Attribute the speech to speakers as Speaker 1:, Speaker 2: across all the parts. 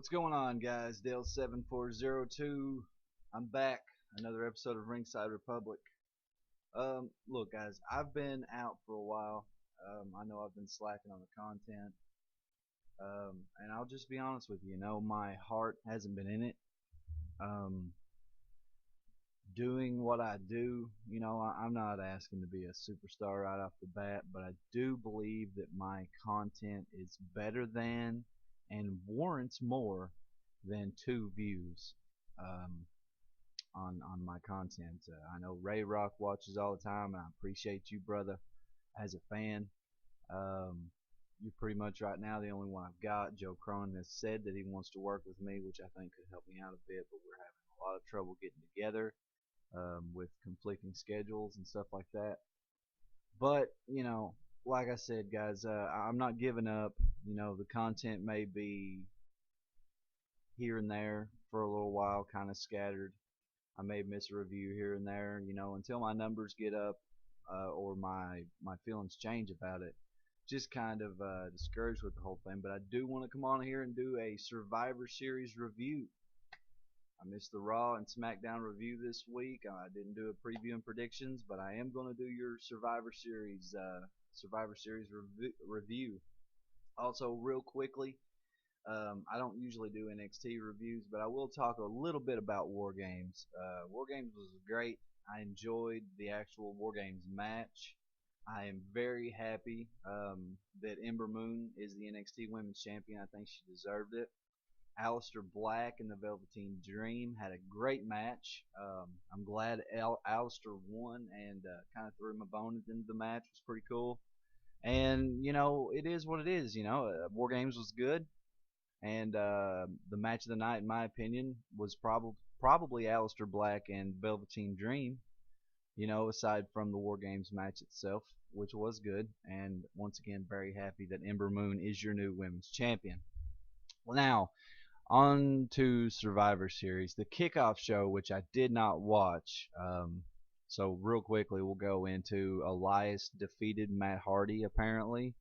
Speaker 1: What's going on, guys? Dale7402. I'm back. Another episode of Ringside Republic. Look, guys, I've been out for a while. I know I've been slacking on the content. And I'll just be honest with you. My heart hasn't been in it. Um, Doing what I do, I'm not asking to be a superstar right off the bat, but I do believe that my content is better than and warrants more than 2 views um, on my content. I know Ray Rock watches all the time, and I appreciate you, brother, as a fan. Um, you're pretty much right now the only one I've got. Joe Cronin has said that he wants to work with me, which I think could help me out a bit, but we're having a lot of trouble getting together with conflicting schedules and stuff like that. But like I said, guys, I'm not giving up. The content may be here and there for a little while, kind of scattered. I may miss a review here and there, until my numbers get up or my feelings change about it. Just kind of discouraged with the whole thing. But I do want to come on here and do a Survivor Series review. I missed the Raw and SmackDown review this week. I didn't do a preview and predictions, but I am going to do your Survivor Series review. Also, real quickly, I don't usually do NXT reviews, but I will talk a little bit about War Games. War Games was great. I enjoyed the actual War Games match. I am very happy that Ember Moon is the NXT Women's Champion. I think she deserved it. Aleister Black and the Velveteen Dream had a great match. I'm glad Aleister won and kind of threw him a bone at the end of the match. It was pretty cool. And, it is what it is. War Games was good. And the match of the night, in my opinion, was probably Aleister Black and Velveteen Dream. Aside from the War Games match itself, which was good. And once again, very happy that Ember Moon is your new women's champion. Well, now, on to Survivor Series, the kickoff show, which I did not watch. So real quickly, we'll go into Elias defeated Matt Hardy, apparently.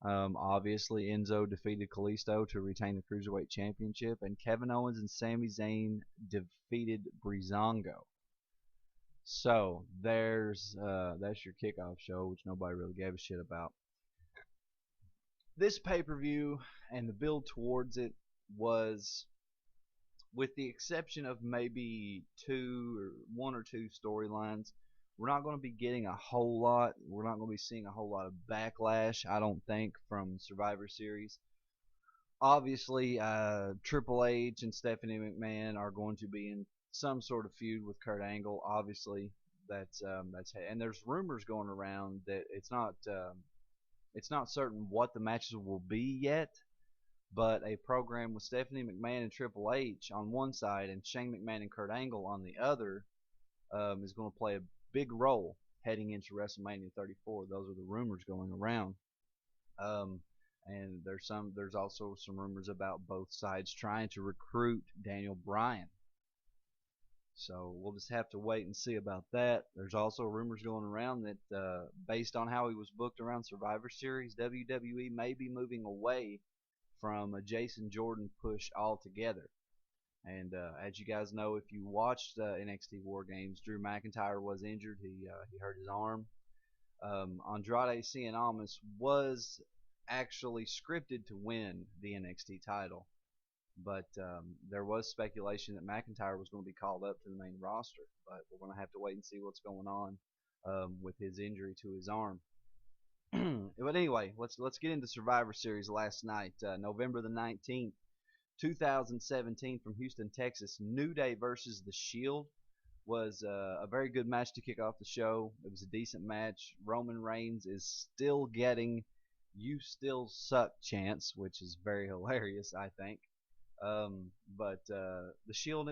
Speaker 1: Obviously, Enzo defeated Kalisto to retain the Cruiserweight Championship, and Kevin Owens and Sami Zayn defeated Breezango. So that's your kickoff show, which nobody really gave a shit about. This pay-per-view and the build towards it was, with the exception of maybe one or two storylines, we're not going to be getting a whole lot. We're not going to be seeing a whole lot of backlash, I don't think, from Survivor Series. Obviously, Triple H and Stephanie McMahon are going to be in some sort of feud with Kurt Angle. Obviously, and there's rumors going around that it's not certain what the matches will be yet, but a program with Stephanie McMahon and Triple H on one side and Shane McMahon and Kurt Angle on the other is going to play a big role heading into WrestleMania 34. Those are the rumors going around. And there's also some rumors about both sides trying to recruit Daniel Bryan. So we'll just have to wait and see about that. There's also rumors going around that based on how he was booked around Survivor Series, WWE may be moving away from a Jason Jordan push altogether. And as you guys know, if you watched NXT War Games, Drew McIntyre was injured. He hurt his arm. Andrade Cien Almas was actually scripted to win the NXT title, but there was speculation that McIntyre was going to be called up to the main roster. But we're going to have to wait and see what's going on with his injury to his arm. But anyway, let's get into Survivor Series last night, November the 19th, 2017, from Houston, Texas. New Day versus The Shield was a very good match to kick off the show. It was a decent match. Roman Reigns is still getting "You Still Suck" chants, which is very hilarious, I think. But the Shield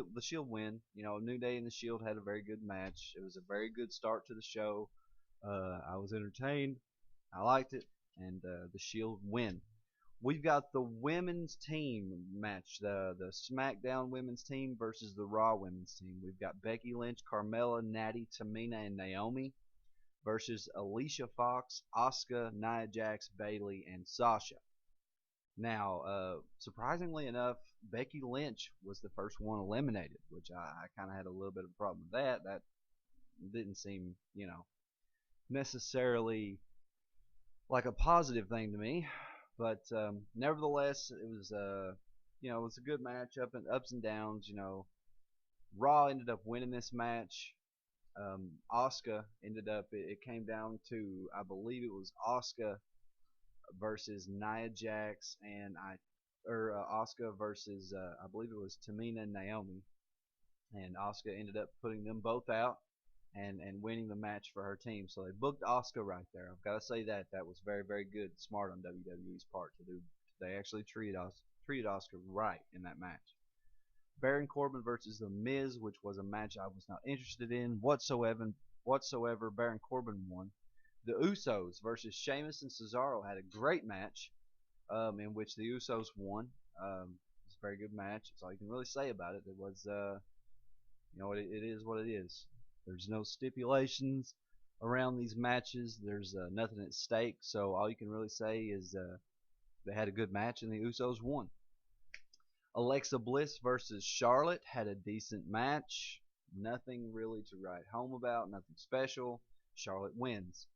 Speaker 1: win. New Day and The Shield had a very good match. It was a very good start to the show. I was entertained. I liked it, and the Shield win. We've got the women's team match, the SmackDown women's team versus the Raw women's team. We've got Becky Lynch, Carmella, Natty, Tamina, and Naomi versus Alicia Fox, Asuka, Nia Jax, Bayley, and Sasha. Now, surprisingly enough, Becky Lynch was the first one eliminated, which I kind of had a little bit of a problem with that. That didn't seem, necessarily like a positive thing to me. But nevertheless, it was it was a good match, ups and downs. Raw ended up winning this match. Asuka ended up. It came down to, I believe it was Asuka versus Nia Jax, or Asuka versus I believe it was Tamina and Naomi, and Asuka ended up putting them both out and winning the match for her team. So they booked Asuka right there. I've got to say that was very, very good, smart on WWE's part to do. They actually treated Asuka right in that match. Baron Corbin versus The Miz, which was a match I was not interested in whatsoever. Baron Corbin won. The Usos versus Sheamus and Cesaro had a great match, in which the Usos won. It's a very good match. That's all you can really say about it. It was, it is what it is. There's no stipulations around these matches. There's nothing at stake. So all you can really say is they had a good match and the Usos won. Alexa Bliss versus Charlotte had a decent match. Nothing really to write home about. Nothing special. Charlotte wins.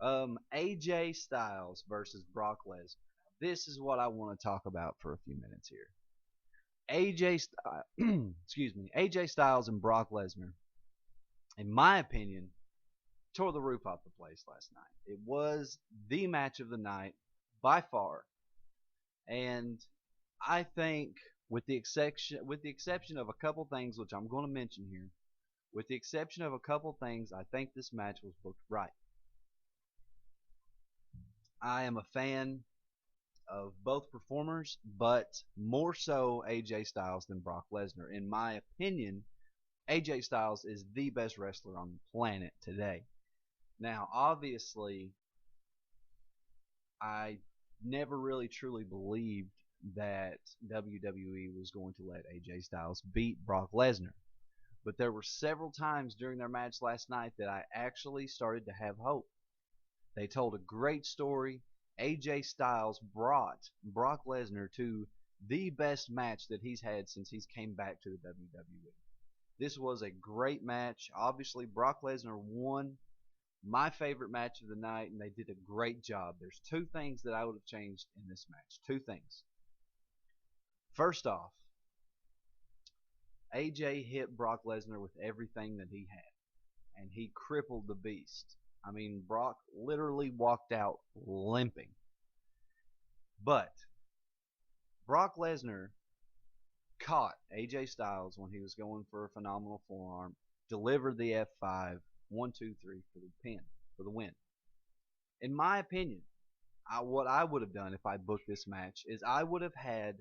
Speaker 1: AJ Styles versus Brock Lesnar. This is what I want to talk about for a few minutes here. AJ Styles and Brock Lesnar, in my opinion, tore the roof off the place last night. It was the match of the night by far, and I think, with the exception of a couple things which I'm going to mention here, with the exception of a couple things, I think this match was booked right. I am a fan of both performers, but more so AJ Styles than Brock Lesnar. In my opinion, AJ Styles is the best wrestler on the planet today. Now, obviously, I never really truly believed that WWE was going to let AJ Styles beat Brock Lesnar. But there were several times during their match last night that I actually started to have hope. They told a great story. AJ Styles brought Brock Lesnar to the best match that he's had since he's came back to the WWE. This was a great match. Obviously, Brock Lesnar won. My favorite match of the night, and they did a great job. There's two things that I would have changed in this match. Two things. First off, AJ hit Brock Lesnar with everything that he had, and he crippled the beast. I mean, Brock literally walked out limping. But Brock Lesnar caught AJ Styles when he was going for a phenomenal forearm, delivered the F5, 1, 2, 3 for the pin, for the win. In my opinion, what I would have done if I booked this match is I would have had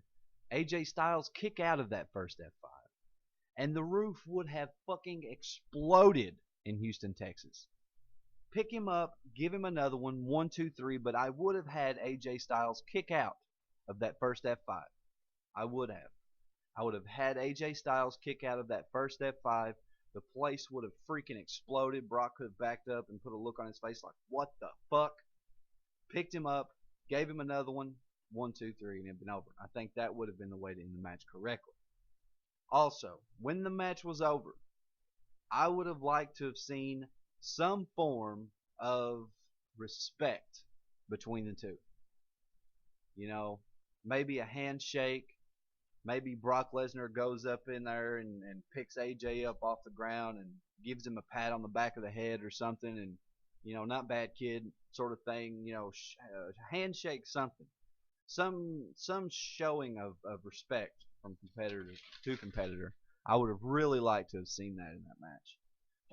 Speaker 1: AJ Styles kick out of that first F5, and the roof would have fucking exploded in Houston, Texas. Pick him up, give him another one, 1, 2, 3, but I would have had AJ Styles kick out of that first F5. I would have. I would have had AJ Styles kick out of that first F5. The place would have freaking exploded. Brock could have backed up and put a look on his face like, what the fuck? Picked him up, gave him another one, 1, 2, 3, and it had been over. I think that would have been the way to end the match correctly. Also, when the match was over, I would have liked to have seen some form of respect between the two. Maybe a handshake. Maybe Brock Lesnar goes up in there and picks AJ up off the ground and gives him a pat on the back of the head or something, and not bad kid sort of thing. Handshake, something, some showing of respect from competitor to competitor. I would have really liked to have seen that in that match.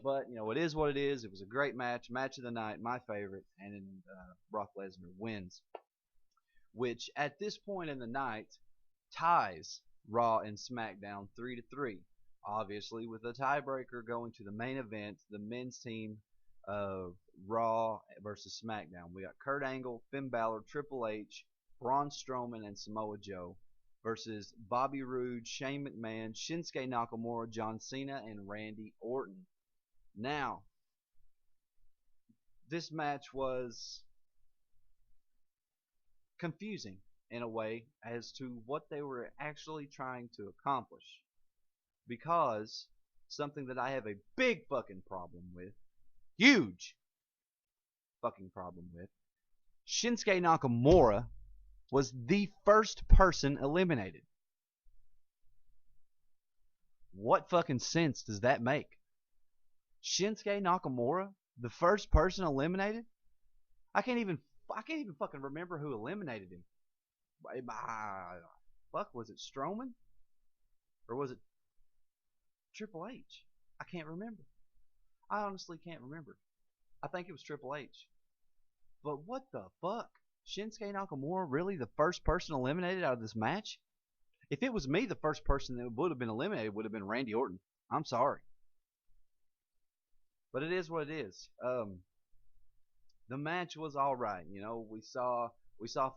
Speaker 1: But it is what it is. It was a great match of the night, my favorite, and Brock Lesnar wins, which at this point in the night ties Raw and SmackDown 3-3. Obviously, with a tiebreaker going to the main event, the men's team of Raw versus SmackDown. We got Kurt Angle, Finn Balor, Triple H, Braun Strowman, and Samoa Joe versus Bobby Roode, Shane McMahon, Shinsuke Nakamura, John Cena, and Randy Orton. Now, this match was confusing. in a way as to what they were actually trying to accomplish. Because something that I have a big fucking problem with, huge fucking problem with, Shinsuke Nakamura was the first person eliminated. What fucking sense does that make? Shinsuke Nakamura, the first person eliminated? I can't even fucking remember who eliminated him. Fuck, was it Strowman? Or was it Triple H? I can't remember. I honestly can't remember. I think it was Triple H. But what the fuck? Shinsuke Nakamura really the first person eliminated out of this match? If it was me, the first person that would have been eliminated would have been Randy Orton. I'm sorry. But it is what it is. The match was alright. You know, we saw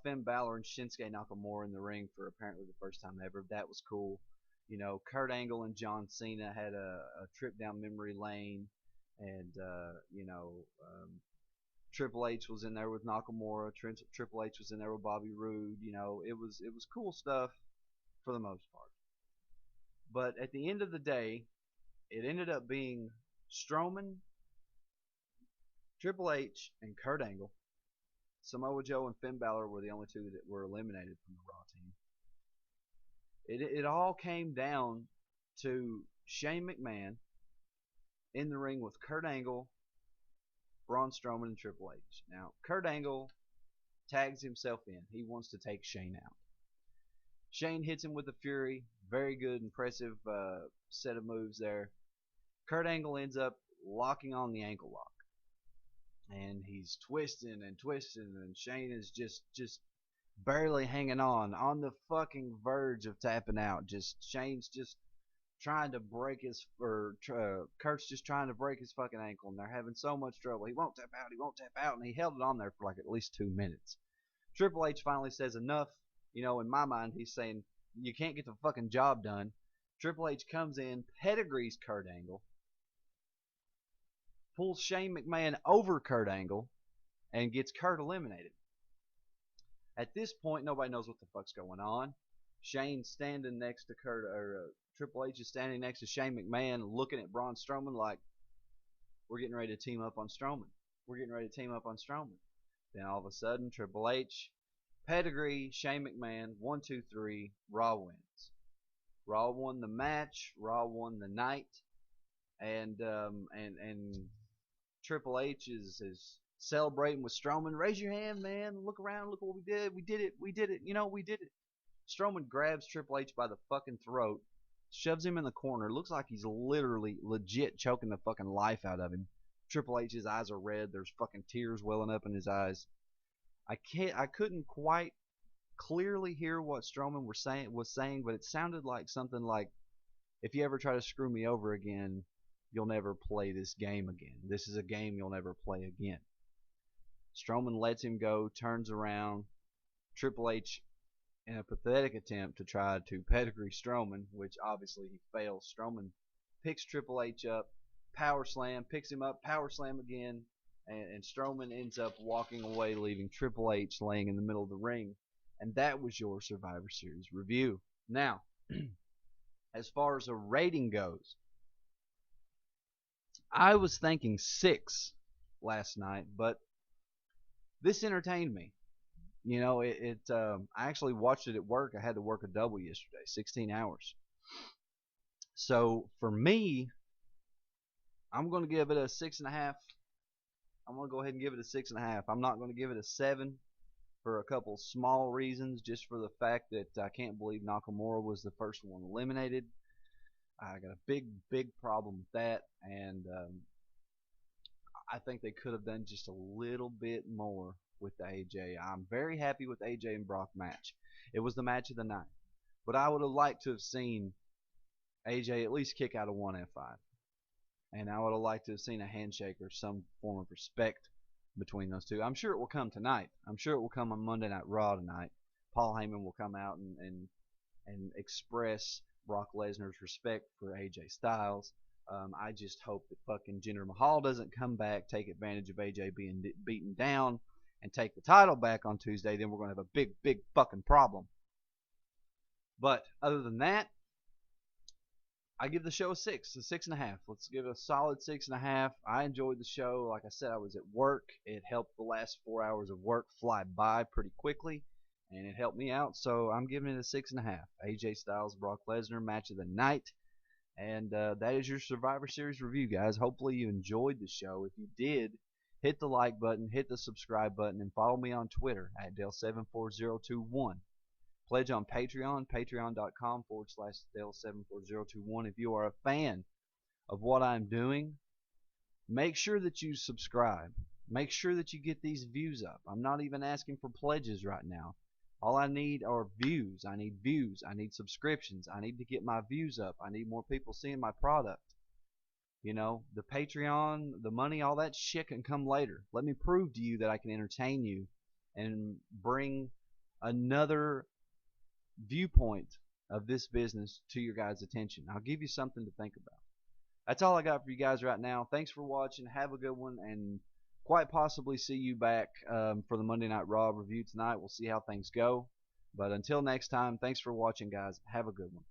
Speaker 1: Finn Balor and Shinsuke Nakamura in the ring for apparently the first time ever. That was cool. You know, Kurt Angle and John Cena had a trip down memory lane, and Triple H was in there with Nakamura. Triple H was in there with Bobby Roode. You know, it was cool stuff for the most part. But at the end of the day, it ended up being Strowman, Triple H, and Kurt Angle. Samoa Joe and Finn Balor were the only two that were eliminated from the Raw team. It all came down to Shane McMahon in the ring with Kurt Angle, Braun Strowman, and Triple H. Now, Kurt Angle tags himself in. He wants to take Shane out. Shane hits him with the Fury. Very good, impressive set of moves there. Kurt Angle ends up locking on the ankle lock. And he's twisting and twisting, and Shane is just barely hanging on the fucking verge of tapping out. Shane's just trying to break his, Kurt's just trying to break his fucking ankle, and they're having so much trouble. He won't tap out, and he held it on there for like at least 2 minutes. Triple H finally says enough. You know, in my mind, he's saying, you can't get the fucking job done. Triple H comes in, pedigrees Kurt Angle, pulls Shane McMahon over Kurt Angle, and gets Kurt eliminated. At this point, nobody knows what the fuck's going on. Shane's standing next to Triple H is standing next to Shane McMahon, looking at Braun Strowman like, we're getting ready to team up on Strowman. Then all of a sudden, Triple H, pedigree, Shane McMahon, 1, 2, 3, Raw wins. Raw won the match, Raw won the night, and Triple H is celebrating with Strowman. Raise your hand, man. Look around. Look what we did. We did it. You know, we did it. Strowman grabs Triple H by the fucking throat, shoves him in the corner. Looks like he's literally legit choking the fucking life out of him. Triple H's eyes are red. There's fucking tears welling up in his eyes. I couldn't quite clearly hear what Strowman was saying, but it sounded like something like, if you ever try to screw me over again, you'll never play this game again. This is a game you'll never play again. Strowman lets him go, turns around. Triple H, in a pathetic attempt to try to pedigree Strowman, which obviously he fails. Strowman picks Triple H up, power slam, picks him up, power slam again, and Strowman ends up walking away, leaving Triple H laying in the middle of the ring. And that was your Survivor Series review. Now, as far as a rating goes, I was thinking 6 last night, but this entertained me. You know, I actually watched it at work. I had to work a double yesterday, 16 hours. So for me, I'm going to give it a 6.5. I'm going to go ahead and give it a 6.5. I'm not going to give it a 7 for a couple small reasons, just for the fact that I can't believe Nakamura was the first one eliminated. I got a big problem with that, and I think they could have done just a little bit more with the AJ. I'm very happy with AJ and Brock match. It was the match of the night, but I would have liked to have seen AJ at least kick out a 1F5. And I would have liked to have seen a handshake or some form of respect between those two. I'm sure it will come tonight. I'm sure it will come on Monday Night Raw tonight. Paul Heyman will come out and express Brock Lesnar's respect for AJ Styles. I just hope that fucking Jinder Mahal doesn't come back, take advantage of AJ being beaten down, and take the title back on Tuesday, then we're going to have a big, big fucking problem. But other than that, I give the show a 6.5. Let's give it a solid 6.5. I enjoyed the show. Like I said, I was at work. It helped the last 4 hours of work fly by pretty quickly, and it helped me out. So I'm giving it a 6.5. AJ Styles, Brock Lesnar, match of the night. And that is your Survivor Series review, guys. Hopefully you enjoyed the show. If you did, hit the like button, hit the subscribe button, and follow me on Twitter at Dale74021. Pledge on Patreon, patreon.com/Dale74021. If you are a fan of what I'm doing, make sure that you subscribe. Make sure that you get these views up. I'm not even asking for pledges right now. All I need are views. I need views. I need subscriptions. I need to get my views up. I need more people seeing my product. You know, the Patreon, the money, all that shit can come later. Let me prove to you that I can entertain you and bring another viewpoint of this business to your guys' attention. I'll give you something to think about. That's all I got for you guys right now. Thanks for watching. Have a good one, and quite possibly see you back for the Monday Night Raw review tonight. We'll see how things go. But until next time, thanks for watching, guys. Have a good one.